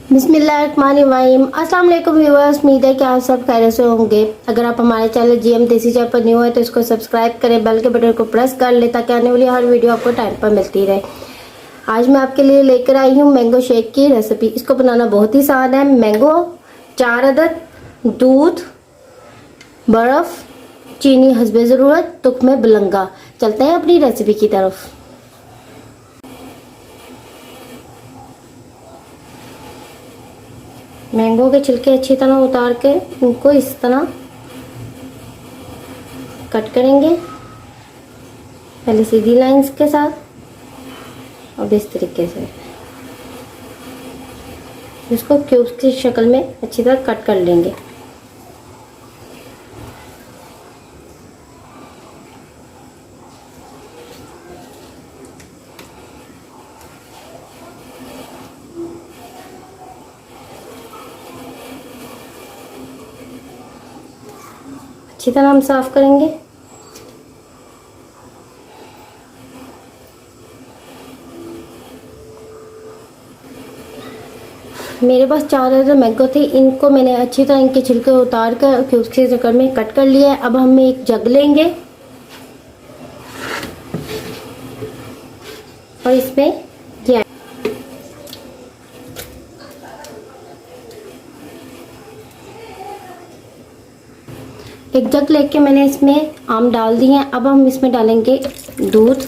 बिस्मिल्लाहिर्रहमानिर्रहीम। अस्सलाम वालेकुम व्यूअर्स, उम्मीद है कि आप सब खैरियत से होंगे। अगर आप हमारे चैनल जीएम देसी चाय पर न्यू है तो इसको सब्सक्राइब करें, बेल के बटन को प्रेस कर ले ताकि आने वाली हर वीडियो आपको टाइम पर मिलती रहे। आज मैं आपके लिए लेकर आई हूँ मैंगो शेक की रेसिपी। इसको बनाना बहुत ही आसान है। मैंगो 4 अदद, दूध, बर्फ़, चीनी हस्बे ज़रूरत, तुख्मे बलंगा। चलते हैं अपनी रेसिपी की तरफ। मैंगो के छिलके अच्छी तरह उतार के उनको इस तरह कट करेंगे, पहले सीधी लाइंस के साथ और इस तरीके से इसको क्यूब्स की शक्ल में अच्छी तरह कट कर लेंगे। अच्छी तरह हम साफ करेंगे। मेरे पास 4 अदद मैंगो थे, इनको मैंने अच्छी तरह इनके छिलके उतार कर क्यूब्स के चक्कर में कट कर लिया है। अब हम एक जग लेंगे और इसमें एक जग लेके मैंने इसमें आम डाल दिए हैं। अब हम इसमें डालेंगे दूध,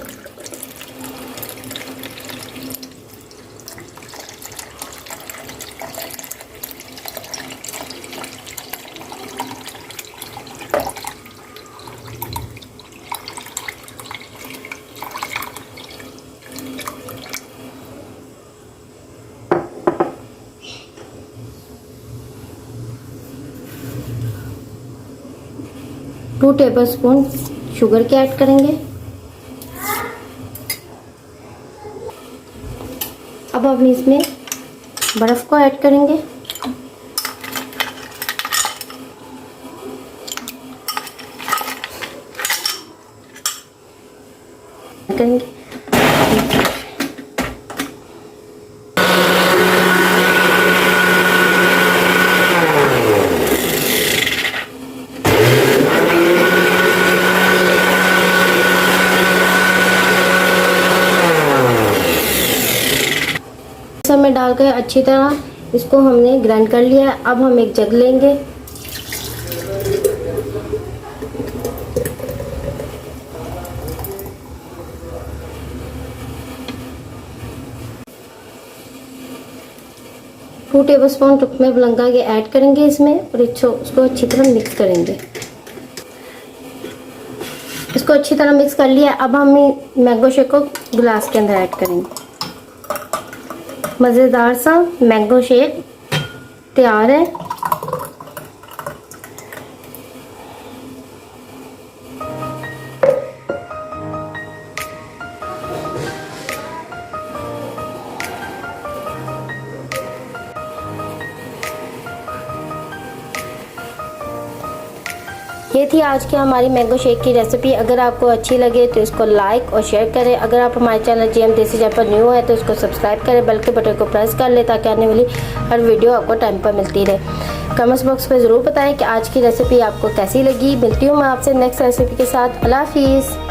टू टेबलस्पून शुगर के ऐड करेंगे। अब हम इसमें बर्फ़ को ऐड करेंगे। में डालकर अच्छी तरह इसको हमने ग्राइंड कर लिया है। अब हम एक जग लेंगे, टू टेबलस्पून तुख्मे बलंगा के ऐड करेंगे इसमें और इसको अच्छी तरह मिक्स करेंगे। इसको अच्छी तरह मिक्स कर लिया। अब हम मैंगो शेक को गिलास के अंदर ऐड करेंगे। मज़ेदार सा मैंगो शेक तैयार है। ये थी आज की हमारी मैंगो शेक की रेसिपी। अगर आपको अच्छी लगे तो इसको लाइक और शेयर करें। अगर आप हमारे चैनल जीएम देसी चाय पर न्यू है तो इसको सब्सक्राइब करें, बेल के बटन को प्रेस कर ले ताकि आने वाली हर वीडियो आपको टाइम पर मिलती रहे। कमेंट्स बॉक्स में ज़रूर बताएं कि आज की रेसिपी आपको कैसी लगी। मिलती हूँ मैं आपसे नेक्स्ट रेसिपी के साथ। अल्लाह हाफिज़।